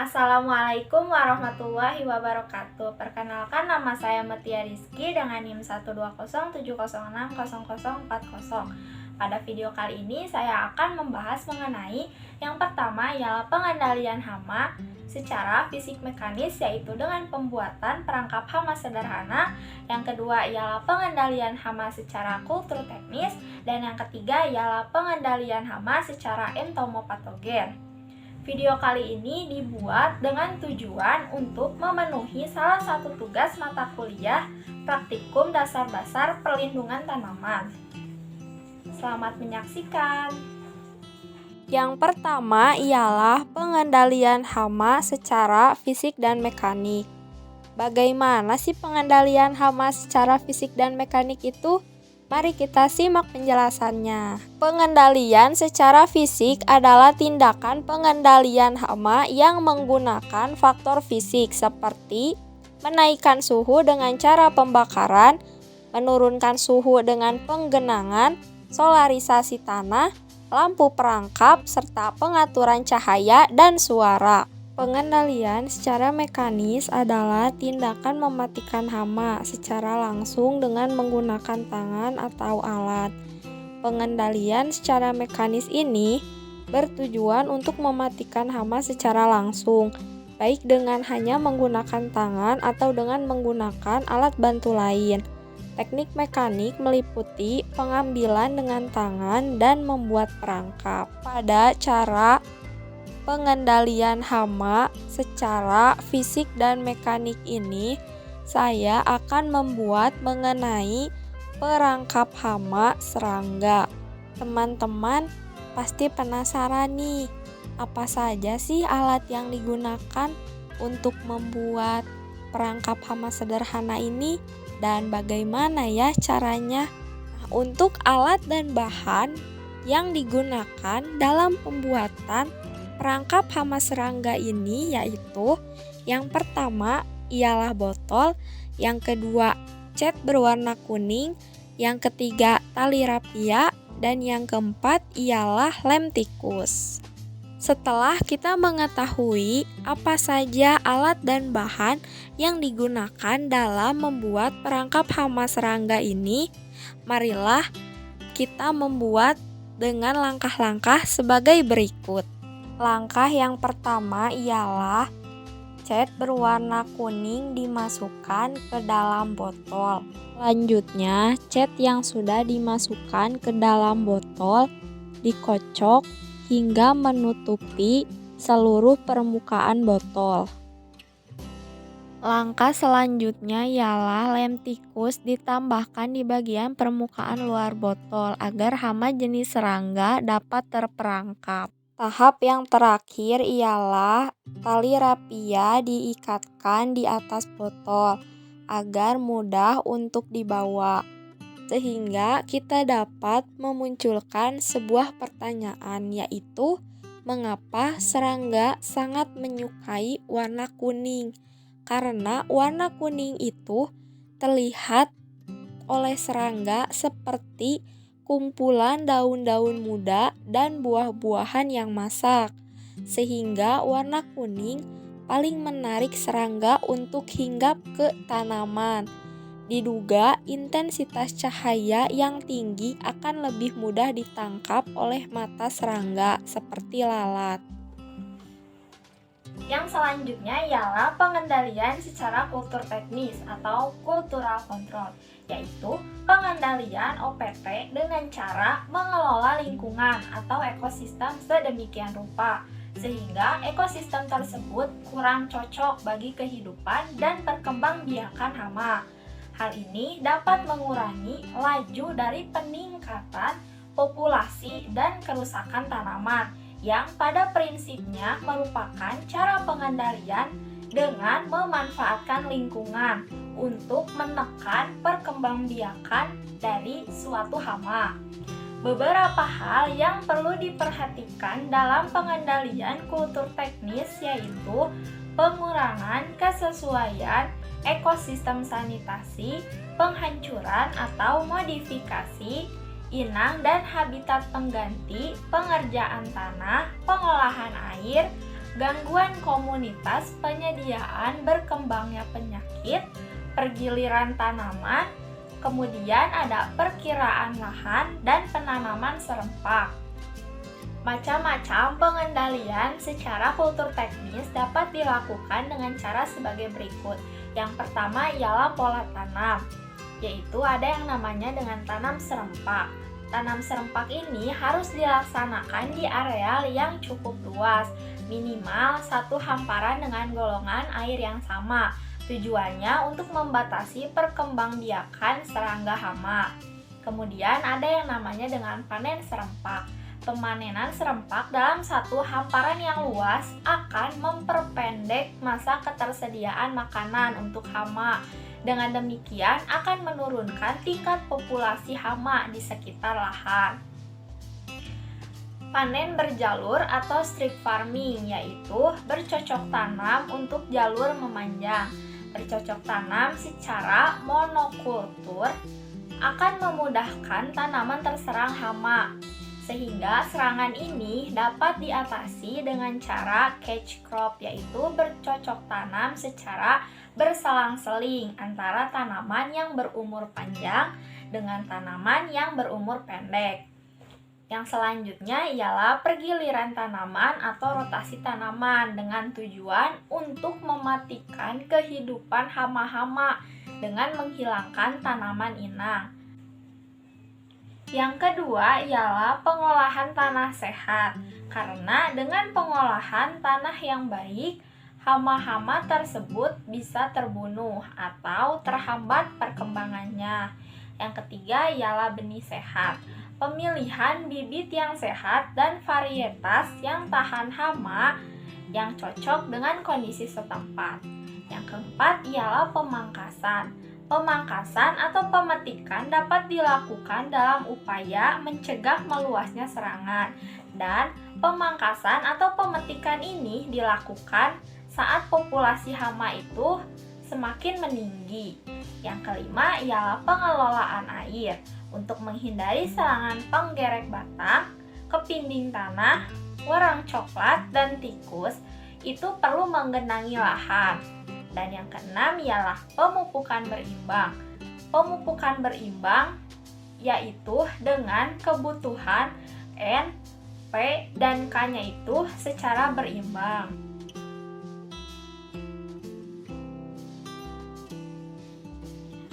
Assalamualaikum warahmatullahi wabarakatuh. Perkenalkan, nama saya Metia Rizky dengan NIM 12070060040. Pada video kali ini saya akan membahas mengenai yang pertama ialah pengendalian hama secara fisik mekanis, yaitu dengan pembuatan perangkap hama sederhana. Yang kedua ialah pengendalian hama secara kultur teknis, dan yang ketiga ialah pengendalian hama secara entomopatogen. Video kali ini dibuat dengan tujuan untuk memenuhi salah satu tugas mata kuliah praktikum dasar-dasar perlindungan tanaman. Selamat menyaksikan. Yang pertama ialah pengendalian hama secara fisik dan mekanik. Bagaimana sih pengendalian hama secara fisik dan mekanik itu? Mari kita simak penjelasannya. Pengendalian secara fisik adalah tindakan pengendalian hama yang menggunakan faktor fisik seperti menaikkan suhu dengan cara pembakaran, menurunkan suhu dengan penggenangan, solarisasi tanah, lampu perangkap, serta pengaturan cahaya dan suara. Pengendalian secara mekanis adalah tindakan mematikan hama secara langsung dengan menggunakan tangan atau alat. Pengendalian secara mekanis ini bertujuan untuk mematikan hama secara langsung, baik dengan hanya menggunakan tangan atau dengan menggunakan alat bantu lain. Teknik mekanik meliputi pengambilan dengan tangan dan membuat perangkap. Pada cara pengendalian hama secara fisik dan mekanik ini, saya akan membuat mengenai perangkap hama serangga. Teman-teman pasti penasaran nih, apa saja sih alat yang digunakan untuk membuat perangkap hama sederhana ini dan bagaimana ya caranya? Untuk alat dan bahan yang digunakan dalam pembuatan perangkap hama serangga ini yaitu yang pertama ialah botol, yang kedua cat berwarna kuning, yang ketiga tali rapia, dan yang keempat ialah lem tikus. Setelah kita mengetahui apa saja alat dan bahan yang digunakan dalam membuat perangkap hama serangga ini, marilah kita membuat dengan langkah-langkah sebagai berikut. Langkah yang pertama ialah cat berwarna kuning dimasukkan ke dalam botol. Selanjutnya, cat yang sudah dimasukkan ke dalam botol dikocok hingga menutupi seluruh permukaan botol. Langkah selanjutnya ialah lem tikus ditambahkan di bagian permukaan luar botol agar hama jenis serangga dapat terperangkap. Tahap yang terakhir ialah tali rapia diikatkan di atas botol agar mudah untuk dibawa, sehingga kita dapat memunculkan sebuah pertanyaan, yaitu mengapa serangga sangat menyukai warna kuning? Karena warna kuning itu terlihat oleh serangga seperti kumpulan daun-daun muda dan buah-buahan yang masak, sehingga warna kuning paling menarik serangga untuk hinggap ke tanaman. Diduga intensitas cahaya yang tinggi akan lebih mudah ditangkap oleh mata serangga seperti lalat. Yang selanjutnya ialah pengendalian secara kultur teknis atau cultural control, yaitu pengendalian OPT dengan cara mengelola lingkungan atau ekosistem sedemikian rupa sehingga ekosistem tersebut kurang cocok bagi kehidupan dan perkembangbiakan hama. Hal ini dapat mengurangi laju dari peningkatan populasi dan kerusakan tanaman, yang pada prinsipnya merupakan cara pengendalian dengan memanfaatkan lingkungan untuk menekan perkembangbiakan dari suatu hama. Beberapa hal yang perlu diperhatikan dalam pengendalian kultur teknis yaitu pengurangan kesesuaian ekosistem sanitasi, penghancuran atau modifikasi, inang dan habitat pengganti, pengerjaan tanah, pengolahan air, gangguan komunitas, penyediaan berkembangnya penyakit, pergiliran tanaman, kemudian ada perkiraan lahan dan penanaman serempak. Macam-macam pengendalian secara kultur teknis dapat dilakukan dengan cara sebagai berikut. Yang pertama ialah pola tanam, yaitu ada yang namanya dengan tanam serempak. Tanam serempak ini harus dilaksanakan di areal yang cukup luas, minimal satu hamparan dengan golongan air yang sama. Tujuannya untuk membatasi perkembangbiakan serangga hama. Kemudian ada yang namanya dengan panen serempak. Pemanenan serempak dalam satu hamparan yang luas akan memperpendek masa ketersediaan makanan untuk hama. Dengan demikian akan menurunkan tingkat populasi hama di sekitar lahan. Panen berjalur atau strip farming, yaitu bercocok tanam untuk jalur memanjang. Bercocok tanam secara monokultur akan memudahkan tanaman terserang hama, sehingga serangan ini dapat diatasi dengan cara catch crop, yaitu bercocok tanam secara berselang-seling antara tanaman yang berumur panjang dengan tanaman yang berumur pendek. Yang selanjutnya ialah pergiliran tanaman atau rotasi tanaman dengan tujuan untuk mematikan kehidupan hama-hama dengan menghilangkan tanaman inang. Yang kedua ialah pengolahan tanah sehat, karena dengan pengolahan tanah yang baik, hama-hama tersebut bisa terbunuh atau terhambat perkembangannya. Yang ketiga ialah benih sehat. Pemilihan bibit yang sehat dan varietas yang tahan hama yang cocok dengan kondisi setempat. Yang keempat ialah pemangkasan. Pemangkasan atau pemetikan dapat dilakukan dalam upaya mencegah meluasnya serangan, dan pemangkasan atau pemetikan ini dilakukan saat populasi hama itu semakin meninggi. Yang kelima ialah pengelolaan air. Untuk menghindari serangan penggerek batang, kepinding tanah, werang coklat, dan tikus, itu perlu menggenangi lahan. Dan yang keenam ialah pemupukan berimbang. Pemupukan berimbang yaitu dengan kebutuhan N, P, dan K-nya itu secara berimbang.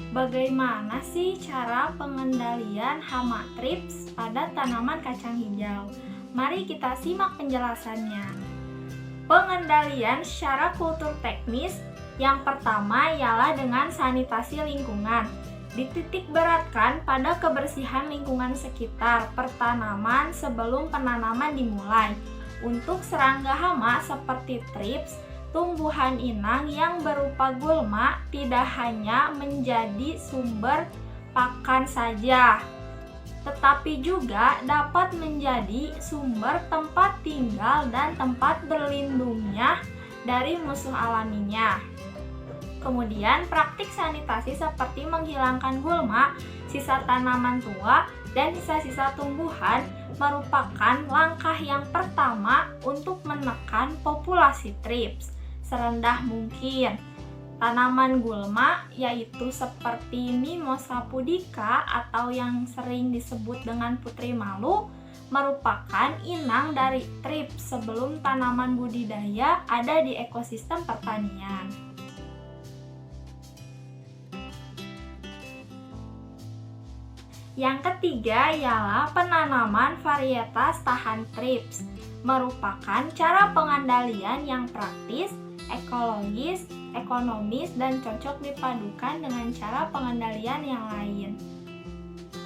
Bagaimana sih cara pengendalian hama thrips pada tanaman kacang hijau? Mari kita simak penjelasannya. Pengendalian secara kultur teknis yang pertama ialah dengan sanitasi lingkungan. Dititik beratkan pada kebersihan lingkungan sekitar pertanaman sebelum penanaman dimulai. Untuk serangga hama seperti thrips, tumbuhan inang yang berupa gulma tidak hanya menjadi sumber pakan saja, tetapi juga dapat menjadi sumber tempat tinggal dan tempat berlindungnya dari musuh alaminya. Kemudian praktik sanitasi seperti menghilangkan gulma, sisa tanaman tua, dan sisa-sisa tumbuhan merupakan langkah yang pertama untuk menekan populasi thrips serendah mungkin. Tanaman gulma yaitu seperti Mimosa pudica atau yang sering disebut dengan putri malu merupakan inang dari thrips sebelum tanaman budidaya ada di ekosistem pertanian. Yang ketiga ialah penanaman varietas tahan thrips, merupakan cara pengendalian yang praktis, ekologis, ekonomis, dan cocok dipadukan dengan cara pengendalian yang lain.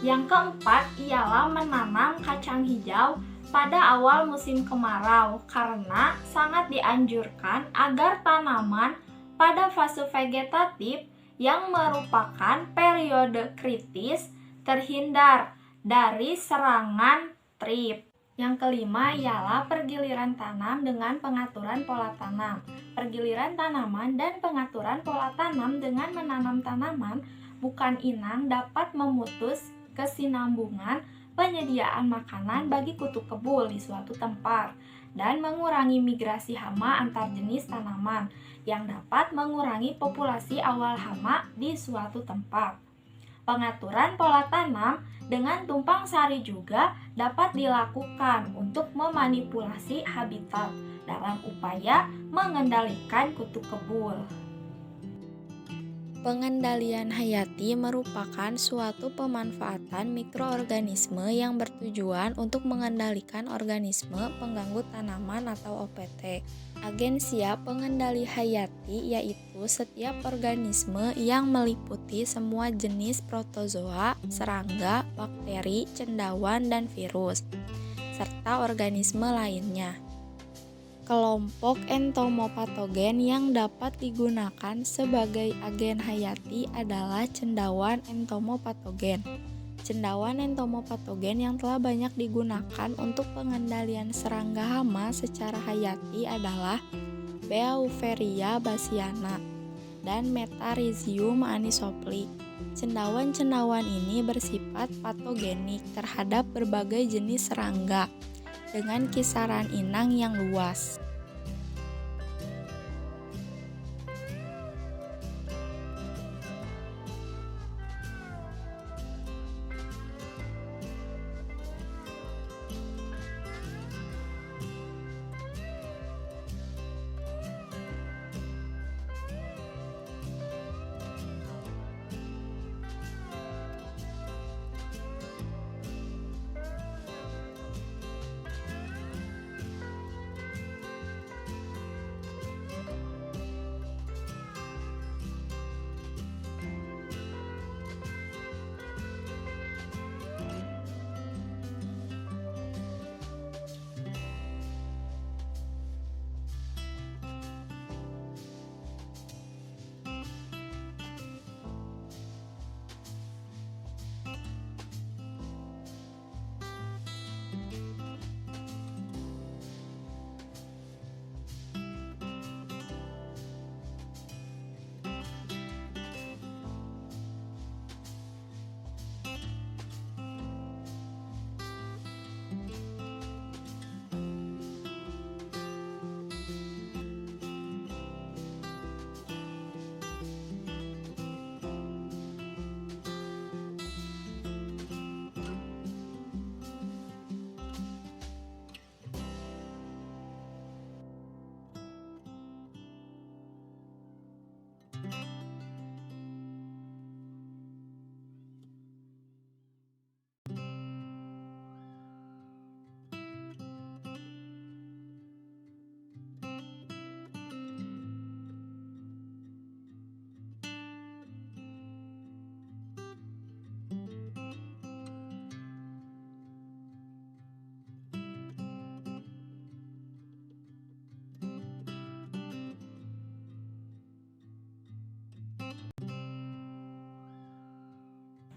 Yang keempat ialah menanam kacang hijau pada awal musim kemarau karena sangat dianjurkan agar tanaman pada fase vegetatif yang merupakan periode kritis terhindar dari serangan thrips. Yang kelima ialah pergiliran tanam dengan pengaturan pola tanam. Pergiliran tanaman dan pengaturan pola tanam dengan menanam tanaman bukan inang dapat memutus kesinambungan penyediaan makanan bagi kutu kebul di suatu tempat. dan mengurangi migrasi hama antar jenis tanaman yang dapat mengurangi populasi awal hama di suatu tempat. Pengaturan pola tanam dengan tumpang sari juga dapat dilakukan untuk memanipulasi habitat dalam upaya mengendalikan kutu kebul. Pengendalian hayati merupakan suatu pemanfaatan mikroorganisme yang bertujuan untuk mengendalikan organisme pengganggu tanaman atau OPT. Agensia pengendali hayati yaitu setiap organisme yang meliputi semua jenis protozoa, serangga, bakteri, cendawan, dan virus, serta organisme lainnya. Kelompok entomopatogen yang dapat digunakan sebagai agen hayati adalah cendawan entomopatogen. Cendawan entomopatogen yang telah banyak digunakan untuk pengendalian serangga hama secara hayati adalah Beauveria bassiana dan Metarhizium anisopli. Cendawan-cendawan ini bersifat patogenik terhadap berbagai jenis serangga dengan kisaran inang yang luas.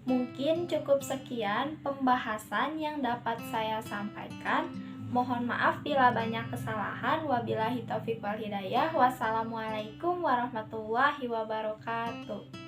Mungkin cukup sekian pembahasan yang dapat saya sampaikan. Mohon maaf bila banyak kesalahan. Wabillahi taufiq wal hidayah. Wassalamualaikum warahmatullahi wabarakatuh.